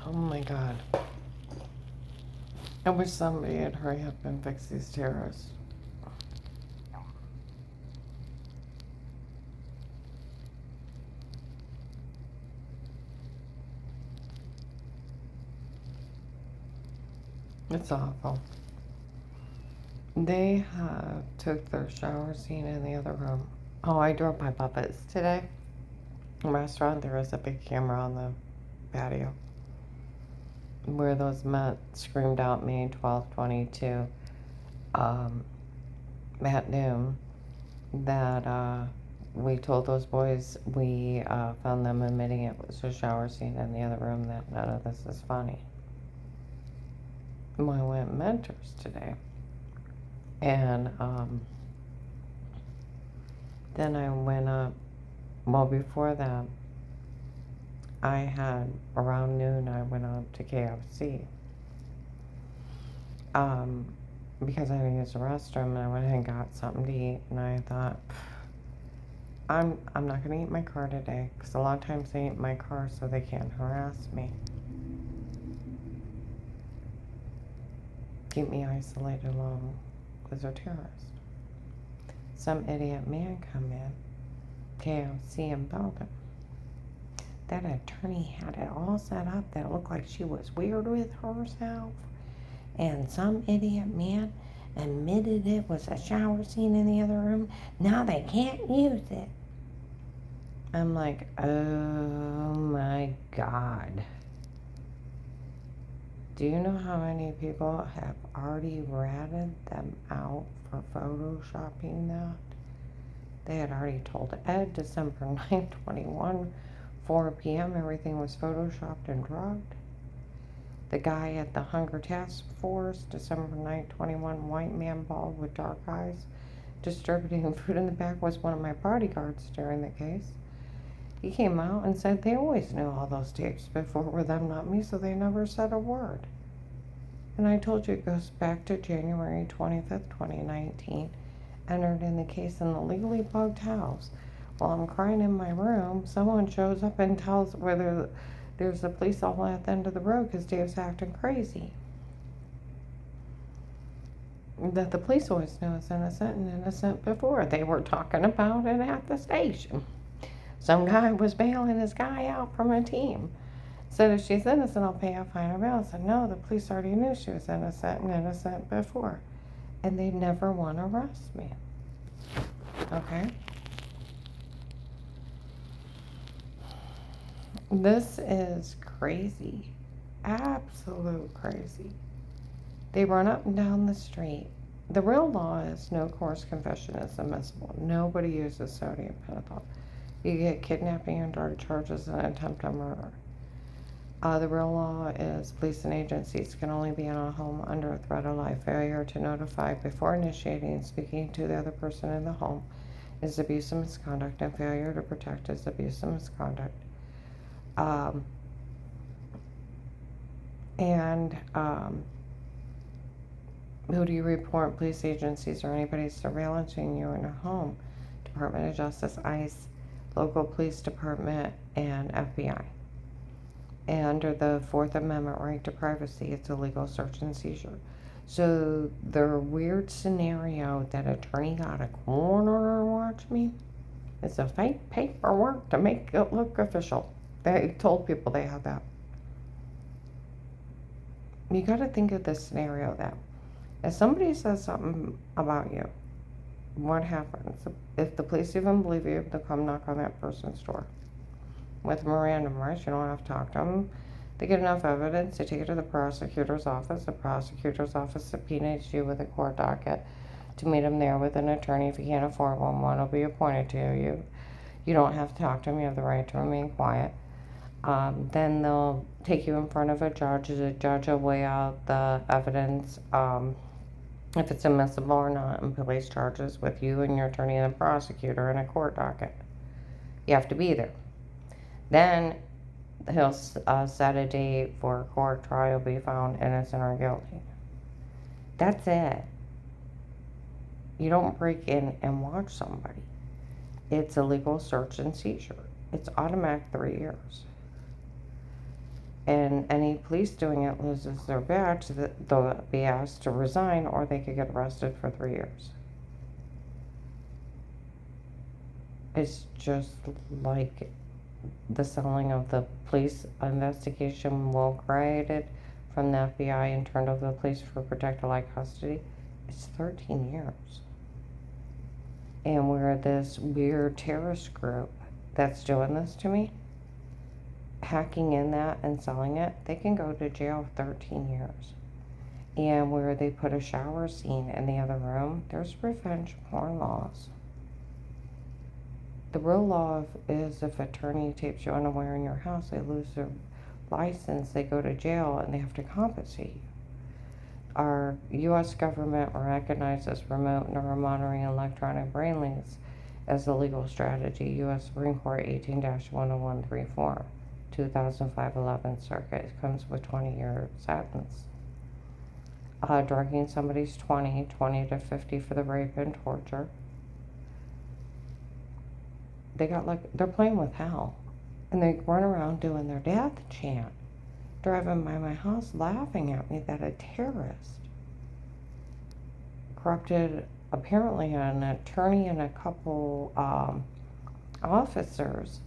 Oh my God. I wish somebody would hurry up and fix these terrorists. It's awful. They took their shower scene in the other room. Oh, I drove by Bubba's today. Restaurant, there was a big camera on the patio where those men screamed out May 12th, 22 at noon that we told those boys we found them admitting it was a shower scene in the other room, that none of this is funny. I went mentors today, and then I went up. Well, before that, I had around noon. I went up to KFC because I had to use the restroom, and I went ahead and got something to eat. And I thought, I'm not gonna eat in my car today because a lot of times they eat in my car so they can't harass me, keep me isolated alone because they're terrorists. Some idiot man come in, KFC in Belgium. That attorney had it all set up that it looked like she was weird with herself. And some idiot man admitted it was a shower scene in the other room. Now they can't use it. I'm like, oh my God. Do you know how many people have already ratted them out for photoshopping that? They had already told Ed December 9th, 21, 4 p.m. everything was photoshopped and drugged. The guy at the Hunger Task Force, December 9th, 21, white man, bald with dark eyes, distributing food in the back, was one of my bodyguards during the case. He came out and said they always knew all those tapes before were them, not me, so they never said a word. And I told you it goes back to January 25th, 2019. Entered in the case in the legally bugged house. While I'm crying in my room, someone shows up and tells whether there's a police all at the end of the road because Dave's acting crazy. That the police always knew it's innocent and innocent before. They were talking about it at the station. Some guy was bailing his guy out from a team. Said if she's innocent, I'll pay a fine or bail. I said no, the police already knew she was innocent and innocent before. And they never want to arrest me. Okay? This is crazy. Absolute crazy. They run up and down the street. The real law is no coerced confession is admissible. Nobody uses sodium pentothal. You get kidnapping under charges and attempt on murder. The real law is police and agencies can only be in a home under a threat of life. Failure to notify before initiating and speaking to the other person in the home is abuse and misconduct, and failure to protect is abuse and misconduct. Who do you report? Police agencies or anybody surveillancing you in your home? Department of Justice, ICE, local police department, and FBI. And under the Fourth Amendment right to privacy, it's a legal search and seizure. So the weird scenario that attorney got a coroner to watch me, it's a fake paperwork to make it look official. They told people they had that. You got to think of this scenario that if somebody says something about you, what happens? If the police even believe you, they'll come knock on that person's door. With Miranda rights, you don't have to talk to them. They get enough evidence, they take it to the prosecutor's office. The prosecutor's office subpoenaes you with a court docket to meet them there with an attorney. If you can't afford one will be appointed to you. You don't have to talk to them, you have the right to remain quiet. Then they'll take you in front of a judge. The judge will weigh out the evidence, if it's admissible or not, and place charges with you and your attorney and the prosecutor in a court docket. You have to be there. Then he'll set a date for a court trial, be found innocent or guilty. That's it. You don't break in and watch somebody. It's a legal search and seizure. It's automatic 3 years. and any police doing it loses their badge, they'll be asked to resign or they could get arrested for 3 years. It's just like the selling of the police investigation Will created from the FBI and turned over the police for protective life custody. It's 13 years. And we're this weird terrorist group that's doing this to me, hacking in that and selling it, they can go to jail 13 years. And where they put a shower scene in the other room, there's revenge porn laws. The real law is if an attorney tapes you unaware in your house, they lose their license, they go to jail, and they have to compensate you. Our U.S. government recognizes remote neuromonitoring electronic brain links as a legal strategy. U.S. Supreme Court 18-10134, 2005 11th Circuit. It comes with 20-year sentence. Drugging somebody's 20 to 50 for the rape and torture. They're playing with hell. And they run around doing their death chant, driving by my house laughing at me that a terrorist corrupted apparently an attorney and a couple officers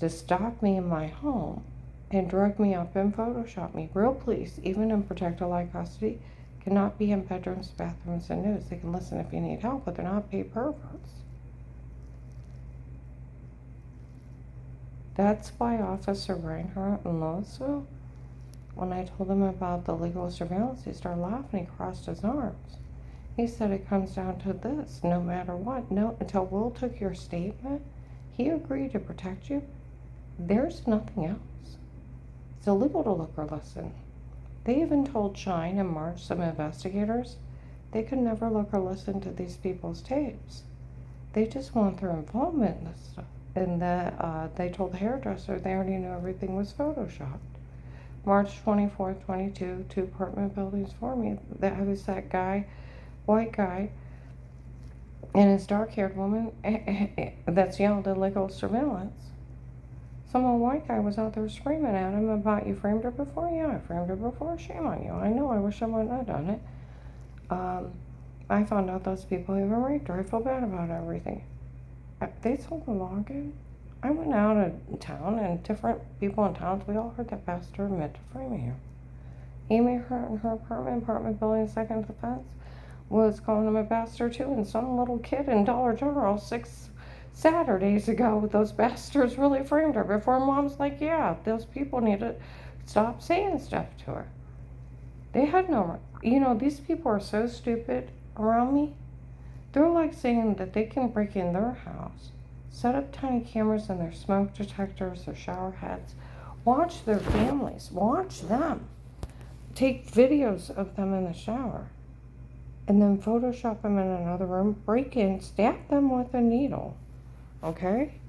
to stalk me in my home and drug me up and Photoshop me. Real police, even in protective life custody, cannot be in bedrooms, bathrooms, and nudes. They can listen if you need help, but they're not paid perverts. That's why Officer Reinhardt in Louisville, when I told him about the legal surveillance, he started laughing. He crossed his arms. He said it comes down to this, no matter what. No, until Will took your statement, he agreed to protect you. There's nothing else. It's illegal to look or listen. They even told Shine and March, some investigators, they could never look or listen to these people's tapes. They just want their involvement in this stuff. And that they told the hairdresser they already knew everything was photoshopped. March 24th, 22, 2 apartment buildings for me. That was that guy, white guy, and his dark-haired woman that's yelled illegal surveillance. Some white guy was out there screaming at him about, you framed her before? Yeah, I framed her before. Shame on you. I know, I wish I wouldn't have done it. I found out those people even raped her. I feel bad about everything. They sold the login. I went out of town and different people in towns, we all heard that bastard admit to framing him. Amy Hurt in her apartment building, second offense, was calling him a bastard too, and some little kid in Dollar General 6 Saturdays ago, those bastards really framed her before mom's like, yeah, those people need to stop saying stuff to her. They had no, these people are so stupid around me. They're like saying that they can break in their house, set up tiny cameras in their smoke detectors, their shower heads, watch their families, watch them, take videos of them in the shower, and then Photoshop them in another room, break in, stab them with a needle, okay?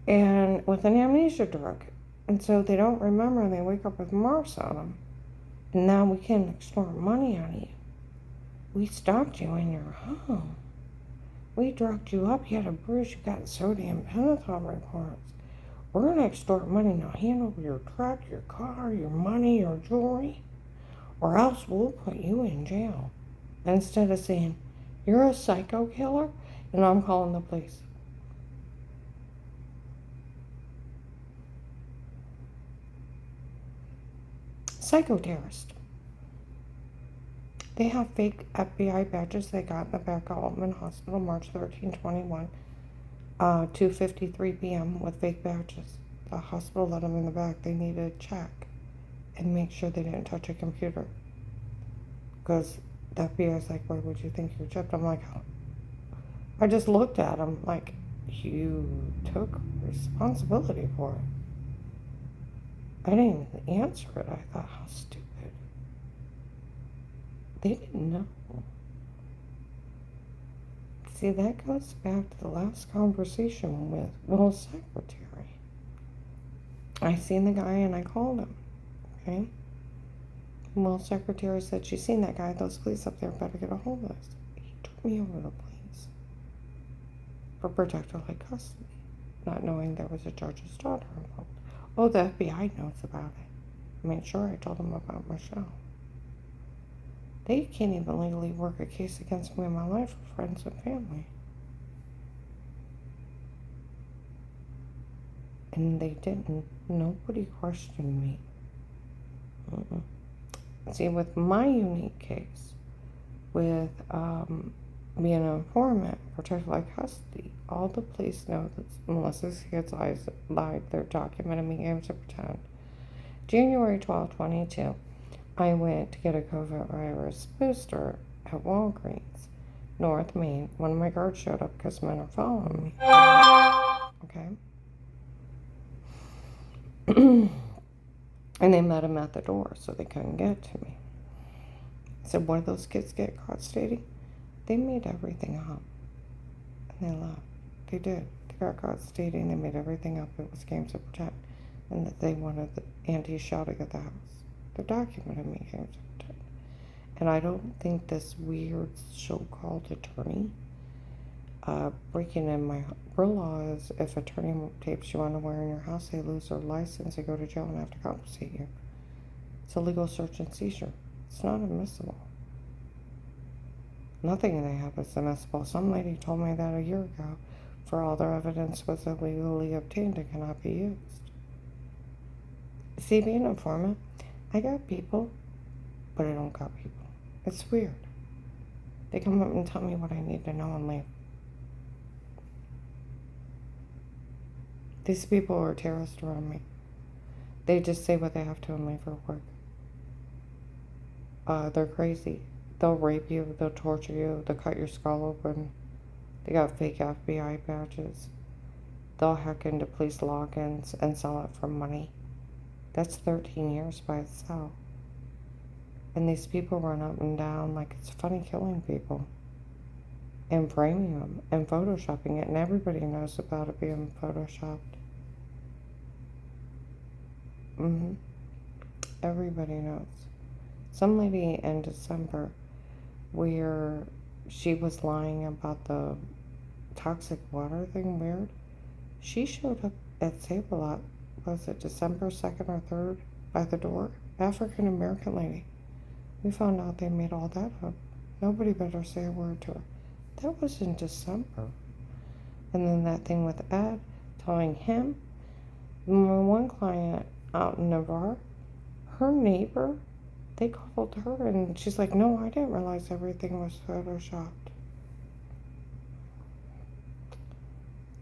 And with an amnesia drug. And so they don't remember and they wake up with marks on them. And now we can extort money out of you. We stalked you in your home. We drugged you up. You had a bruise. You got sodium pentothal reports. We're going to extort money. Now hand over your truck, your car, your money, your jewelry, or else we'll put you in jail. Instead of saying, you're a psycho killer, and I'm calling the police. Psychoterrorist. They have fake FBI badges they got in the back of Altman Hospital, March 13, 21, 2:53 p.m. with fake badges. The hospital let them in the back. They needed to check and make sure they didn't touch a computer. Because the FBI is like, why would you think you're chipped? I'm like, oh. I just looked at them like, you took responsibility for it. I didn't even answer it. I thought, how stupid. They didn't know. See, that goes back to the last conversation with Will's secretary. I seen the guy and I called him, okay? Will's secretary said, she's seen that guy, those police up there better get a hold of us. He took me over to the police for protective life custody, not knowing there was a judge's daughter involved. Oh, the FBI knows about it. I mean, sure, I told them about Michelle. They can't even legally work a case against me in my life for friends and family. And they didn't. Nobody questioned me. Mm-mm. See, with my unique case, with being an informant, protected like custody, all the police know that Melissa's kids lied. They're documenting me games to pretend. January 12, 22, I went to get a COVID virus booster at Walgreens, North Main. One of my guards showed up because men are following me. Okay? And they met him at the door, so they couldn't get to me. I said, "Where did those kids get caught stating?" They made everything up. And they left. They did. They got caught stating they made everything up. It was games to pretend. And that they wanted the auntie shouting at the house. They're documenting me games to pretend. And I don't think this weird so-called attorney breaking in my real law is if attorney tapes you unaware in your house, they lose their license, they go to jail and have to compensate you. It's a legal search and seizure. It's not admissible. Nothing they have is admissible. Some lady told me that a year ago. For all their evidence was illegally obtained and cannot be used. See, being an informant, I got people, but I don't got people. It's weird. They come up and tell me what I need to know and leave. These people are terrorists around me. They just say what they have to and leave for work. They're crazy. They'll rape you, they'll torture you, they'll cut your skull open. They got fake FBI badges. They'll hack into police logins and sell it for money. That's 13 years by itself. And these people run up and down like it's funny killing people. And framing them and photoshopping it, and everybody knows about it being photoshopped. Everybody knows. Some lady in December where she was lying about the toxic water thing, weird. She showed up at Save-A-Lot, was it December 2nd or 3rd, by the door? African American lady. We found out they made all that up. Nobody better say a word to her. That was in December. And then that thing with Ed, telling him, my one client out in Navarre, her neighbor, they called her and she's like, "No, I didn't realize everything was photoshopped."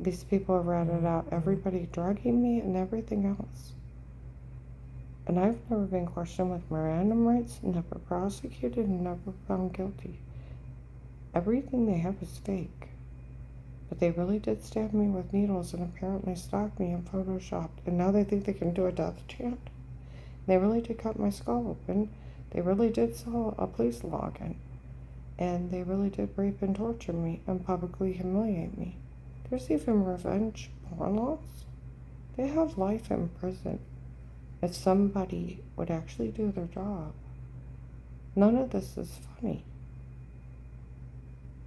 These people have ratted out everybody drugging me and everything else. And I've never been questioned with Miranda rights, never prosecuted, and never found guilty. Everything they have is fake. But they really did stab me with needles and apparently stalked me and photoshopped. And now they think they can do a death chant. They really did cut my skull open. They really did sell a police login. And they really did rape and torture me and publicly humiliate me. There's even revenge porn laws. They have life in prison. If somebody would actually do their job. None of this is funny.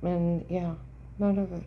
And yeah, none of it